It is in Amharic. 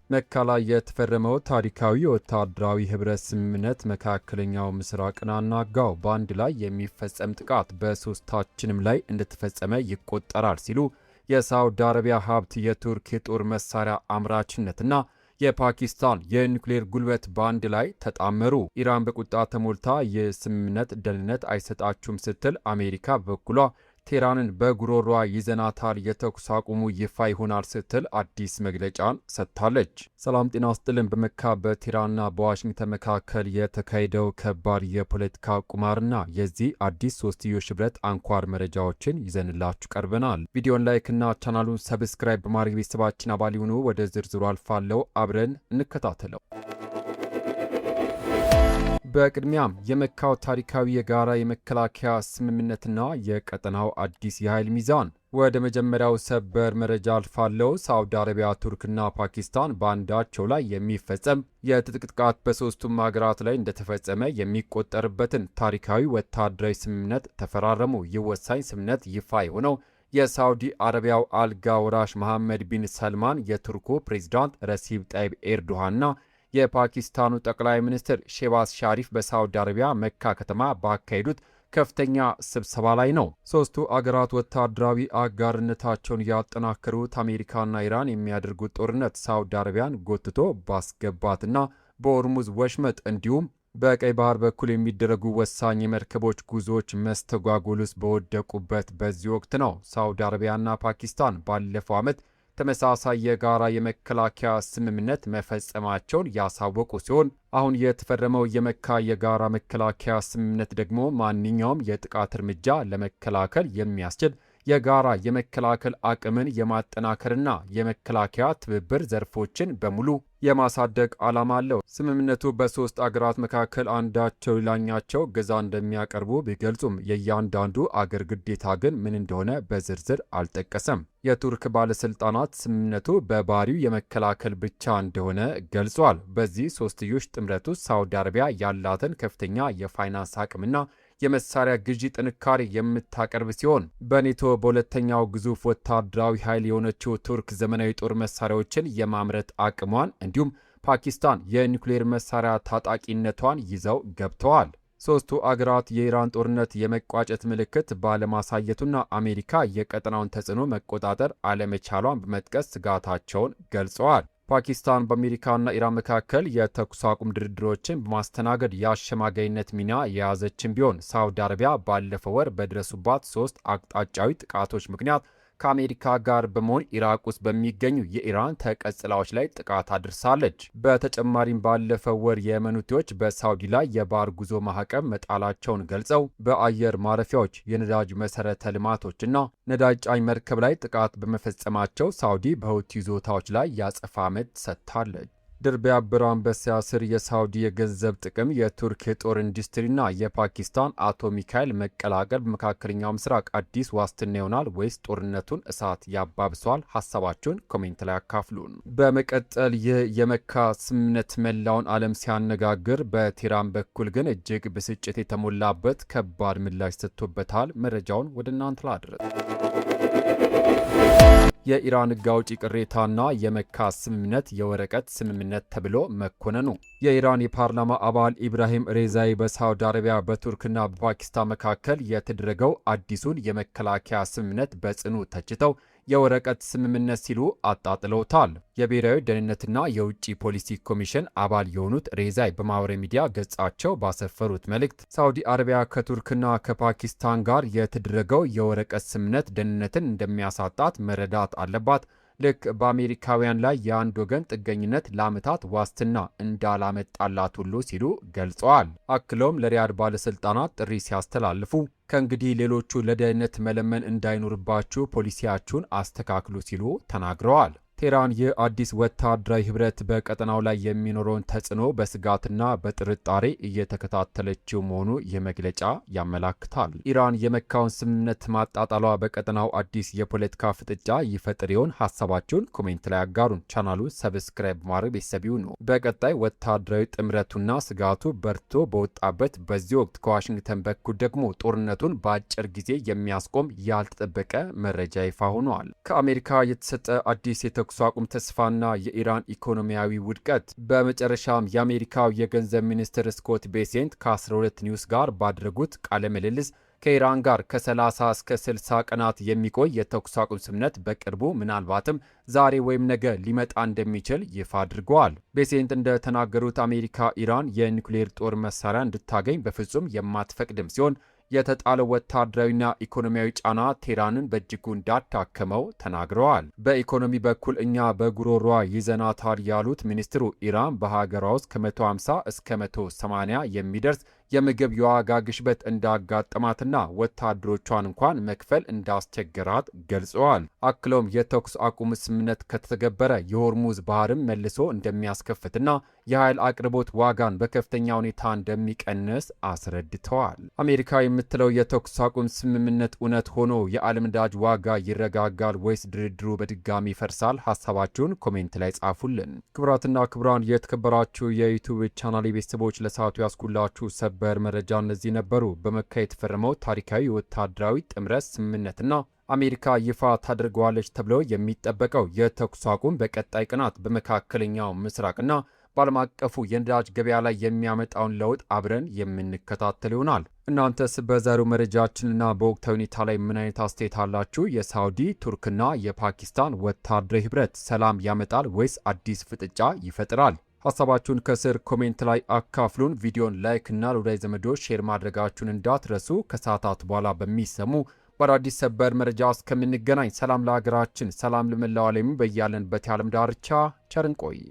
መካ ላይ የተፈረመው ታሪካዊ ወታደራዊ ህብረት ስምምነት መካከለኛው ምስራቅን አናጋው። በአንድ ላይ የሚፈጸም ጥቃት በሶስታችንም ላይ እንደተፈጸመ ይቆጠራል ሲሉ የሳውዲ አረቢያ ሀብት፣ የቱርክ የጦር መሳሪያ አምራችነትና የፓኪስታን የኒውክሌር ጉልበት በአንድ ላይ ተጣመሩ። ኢራን በቁጣ ተሞልታ የስምምነት ደህንነት አይሰጣችሁም ስትል፣ አሜሪካ በበኩሏ ቴህራንን በጉሮሯ ይዘናታል፣ የተኩስ አቁሙ ይፋ ይሆናል ስትል አዲስ መግለጫን ሰጥታለች። ሰላም ጤና ስጥልን። በመካ በቴህራንና በዋሽንግተን መካከል የተካሄደው ከባድ የፖለቲካ ቁማርና የዚህ አዲስ ሶስትዮሽ ህብረት አንኳር መረጃዎችን ይዘንላችሁ ቀርበናል። ቪዲዮን ላይክና ቻናሉን ሰብስክራይብ በማድረግ ቤተሰባችን አባል ይሁኑ። ወደ ዝርዝሩ አልፋለሁ፣ አብረን እንከታተለው። በቅድሚያም የመካው ታሪካዊ የጋራ የመከላከያ ስምምነትና የቀጠናው አዲስ የኃይል ሚዛን። ወደ መጀመሪያው ሰበር መረጃ አልፋለሁ። ሳውዲ አረቢያ፣ ቱርክና ፓኪስታን በአንዳቸው ላይ የሚፈጸም የትጥቅ ጥቃት በሶስቱም ሀገራት ላይ እንደተፈጸመ የሚቆጠርበትን ታሪካዊ ወታደራዊ ስምምነት ተፈራረሙ። ይህ ወሳኝ ስምምነት ይፋ የሆነው የሳውዲ አረቢያው አልጋ ወራሽ መሐመድ ቢን ሰልማን፣ የቱርኩ ፕሬዚዳንት ረሲብ ጣይብ ኤርዶሃንና የፓኪስታኑ ጠቅላይ ሚኒስትር ሼባዝ ሻሪፍ በሳውዲ አረቢያ መካ ከተማ ባካሄዱት ከፍተኛ ስብሰባ ላይ ነው። ሶስቱ አገራት ወታደራዊ አጋርነታቸውን ያጠናከሩት አሜሪካና ኢራን የሚያደርጉት ጦርነት ሳውዲ አረቢያን ጎትቶ ባስገባትና በሆርሙዝ ወሽመጥ እንዲሁም በቀይ ባህር በኩል የሚደረጉ ወሳኝ የመርከቦች ጉዞዎች መስተጓጎል ውስጥ በወደቁበት በዚህ ወቅት ነው ሳውዲ አረቢያና ፓኪስታን ባለፈው ዓመት ተመሳሳይ የጋራ የመከላከያ ስምምነት መፈጸማቸውን ያሳወቁ ሲሆን አሁን የተፈረመው የመካ የጋራ መከላከያ ስምምነት ደግሞ ማንኛውም የጥቃት እርምጃ ለመከላከል የሚያስችል የጋራ የመከላከል አቅምን የማጠናከርና የመከላከያ ትብብር ዘርፎችን በሙሉ የማሳደግ ዓላማ አለው። ስምምነቱ በሶስት አገራት መካከል አንዳቸው ሌላኛቸው እገዛ እንደሚያቀርቡ ቢገልጹም የእያንዳንዱ አገር ግዴታ ግን ምን እንደሆነ በዝርዝር አልጠቀሰም። የቱርክ ባለስልጣናት ስምምነቱ በባህሪው የመከላከል ብቻ እንደሆነ ገልጿል። በዚህ ሶስትዮሽ ጥምረት ውስጥ ሳውዲ አረቢያ ያላትን ከፍተኛ የፋይናንስ አቅምና የመሳሪያ ግዢ ጥንካሬ የምታቀርብ ሲሆን በኔቶ በሁለተኛው ግዙፍ ወታደራዊ ኃይል የሆነችው ቱርክ ዘመናዊ ጦር መሳሪያዎችን የማምረት አቅሟን እንዲሁም ፓኪስታን የኒውክሌር መሳሪያ ታጣቂነቷን ይዘው ገብተዋል። ሶስቱ አገራት የኢራን ጦርነት የመቋጨት ምልክት ባለማሳየቱና አሜሪካ የቀጠናውን ተጽዕኖ መቆጣጠር አለመቻሏን በመጥቀስ ስጋታቸውን ገልጸዋል። ፓኪስታን በአሜሪካና ኢራን መካከል የተኩስ አቁም ድርድሮችን በማስተናገድ የአሸማጋይነት ሚና የያዘችን ቢሆን ሳውዲ አረቢያ ባለፈው ወር በደረሱባት 3 አቅጣጫዊ ጥቃቶች ምክንያት ከአሜሪካ ጋር በመሆን ኢራቅ ውስጥ በሚገኙ የኢራን ተቀጽላዎች ላይ ጥቃት አድርሳለች። በተጨማሪም ባለፈው ወር የየመን ሁቲዎች በሳውዲ ላይ የባህር ጉዞ ማዕቀብ መጣላቸውን ገልጸው በአየር ማረፊያዎች፣ የነዳጅ መሰረተ ልማቶችና ነዳጅ ጫኝ መርከብ ላይ ጥቃት በመፈጸማቸው ሳውዲ በሁቲ ይዞታዎች ላይ ያጸፋ ምት ሰጥታለች። ድር ቢያብር አንበሳ ያስር። የሳውዲ የገንዘብ ጥቅም፣ የቱርክ የጦር ኢንዱስትሪና የፓኪስታን አቶሚክ ኃይል መቀላቀል በመካከለኛው ምስራቅ አዲስ ዋስትና ይሆናል ወይስ ጦርነቱን እሳት ያባብሰዋል? ሀሳባችሁን ኮሜንት ላይ አካፍሉን። በመቀጠል ይህ የመካ ስምምነት መላውን ዓለም ሲያነጋግር፣ በቴህራን በኩል ግን እጅግ ብስጭት የተሞላበት ከባድ ምላሽ ሰጥቶበታል። መረጃውን ወደ እናንተ ላድረስ። የኢራን ሕግ አውጪ ቅሬታና የመካ ስምምነት የወረቀት ስምምነት ተብሎ መኮነኑ። የኢራን የፓርላማ አባል ኢብራሂም ሬዛይ በሳውዲ አረቢያ በቱርክና በፓኪስታን መካከል የተደረገው አዲሱን የመከላከያ ስምምነት በጽኑ ተችተው የወረቀት ስምምነት ሲሉ አጣጥለውታል። የብሔራዊ ደህንነትና የውጭ ፖሊሲ ኮሚሽን አባል የሆኑት ሬዛይ በማህበራዊ ሚዲያ ገጻቸው ባሰፈሩት መልእክት ሳውዲ አረቢያ ከቱርክና ከፓኪስታን ጋር የተደረገው የወረቀት ስምምነት ደህንነትን እንደሚያሳጣት መረዳት አለባት። ልክ በአሜሪካውያን ላይ የአንድ ወገን ጥገኝነት ለዓመታት ዋስትና እንዳላመጣላት ሁሉ ሲሉ ገልጸዋል። አክለውም ለሪያድ ባለስልጣናት ጥሪ ሲያስተላልፉ ከእንግዲህ ሌሎቹ ለደህንነት መለመን እንዳይኖርባችሁ ፖሊሲያችሁን አስተካክሉ ሲሉ ተናግረዋል። ቴህራን ይህ አዲስ ወታደራዊ ህብረት በቀጠናው ላይ የሚኖረውን ተጽዕኖ በስጋትና በጥርጣሬ እየተከታተለችው መሆኑ ይህ መግለጫ ያመላክታል። ኢራን የመካውን ስምምነት ማጣጣሏ በቀጠናው አዲስ የፖለቲካ ፍጥጫ ይፈጥር ይሆን? ሀሳባችሁን ኮሜንት ላይ አጋሩን። ቻናሉ ሰብስክራይብ ማድረግ ቤተሰብ ይሁኑ። በቀጣይ ወታደራዊ ጥምረቱና ስጋቱ በርቶ በወጣበት በዚህ ወቅት ከዋሽንግተን በኩል ደግሞ ጦርነቱን በአጭር ጊዜ የሚያስቆም ያልተጠበቀ መረጃ ይፋ ሆኗል። ከአሜሪካ የተሰጠ አዲስ የተኩስ አቁም ተስፋና የኢራን ኢኮኖሚያዊ ውድቀት። በመጨረሻም የአሜሪካው የገንዘብ ሚኒስትር ስኮት ቤሴንት ከ12 ኒውስ ጋር ባደረጉት ቃለ ምልልስ ከኢራን ጋር ከ30 እስከ 60 ቀናት የሚቆይ የተኩስ አቁም ስምምነት በቅርቡ ምናልባትም ዛሬ ወይም ነገ ሊመጣ እንደሚችል ይፋ አድርገዋል። ቤሴንት እንደተናገሩት አሜሪካ ኢራን የኒውክሌር ጦር መሳሪያ እንድታገኝ በፍጹም የማትፈቅድም ሲሆን የተጣለው ወታደራዊና ኢኮኖሚያዊ ጫና ቴህራንን በእጅጉ እንዳዳከመው ተናግረዋል። በኢኮኖሚ በኩል እኛ በጉሮሯ ይዘናታል ያሉት ሚኒስትሩ ኢራን በሀገሯ ውስጥ ከ150 እስከ 180 የሚደርስ የምግብ የዋጋ ግሽበት እንዳጋጠማትና ወታደሮቿን እንኳን መክፈል እንዳስቸገራት ገልጸዋል። አክለውም የተኩስ አቁም ስምምነት ከተተገበረ የሆርሙዝ ባህርም መልሶ እንደሚያስከፍትና የኃይል አቅርቦት ዋጋን በከፍተኛ ሁኔታ እንደሚቀንስ አስረድተዋል። አሜሪካ የምትለው የተኩስ አቁም ስምምነት እውነት ሆኖ የዓለም ነዳጅ ዋጋ ይረጋጋል ወይስ ድርድሩ በድጋሚ ይፈርሳል? ሀሳባችሁን ኮሜንት ላይ ጻፉልን። ክቡራትና ክቡራን የተከበራችሁ የዩቲዩብ ቻናል ቤተሰቦች ለሰዓቱ ያስኩላችሁ ሰበር መረጃ እነዚህ ነበሩ። በመካ የተፈረመው ታሪካዊ ወታደራዊ ጥምረት ስምምነትና አሜሪካ ይፋ ታደርገዋለች ተብሎ የሚጠበቀው የተኩስ አቁም በቀጣይ ቀናት በመካከለኛው ምስራቅና በዓለም አቀፉ የነዳጅ ገበያ ላይ የሚያመጣውን ለውጥ አብረን የምንከታተል ይሆናል። እናንተስ በዛሬው መረጃችንና በወቅታዊ ሁኔታ ላይ ምን አይነት አስተያየት አላችሁ? የሳውዲ ቱርክና የፓኪስታን ወታደራዊ ህብረት ሰላም ያመጣል ወይስ አዲስ ፍጥጫ ይፈጥራል? ሀሳባችሁን ከስር ኮሜንት ላይ አካፍሉን። ቪዲዮን ላይክ እና ለወዳጅ ዘመዶች ሼር ማድረጋችሁን እንዳትረሱ። ከሰዓታት በኋላ በሚሰሙ በአዳዲስ ሰበር መረጃ እስከምንገናኝ ሰላም ለሀገራችን፣ ሰላም ለመላው ዓለም፣ በያለንበት የዓለም ዳርቻ ቸር እንቆይ።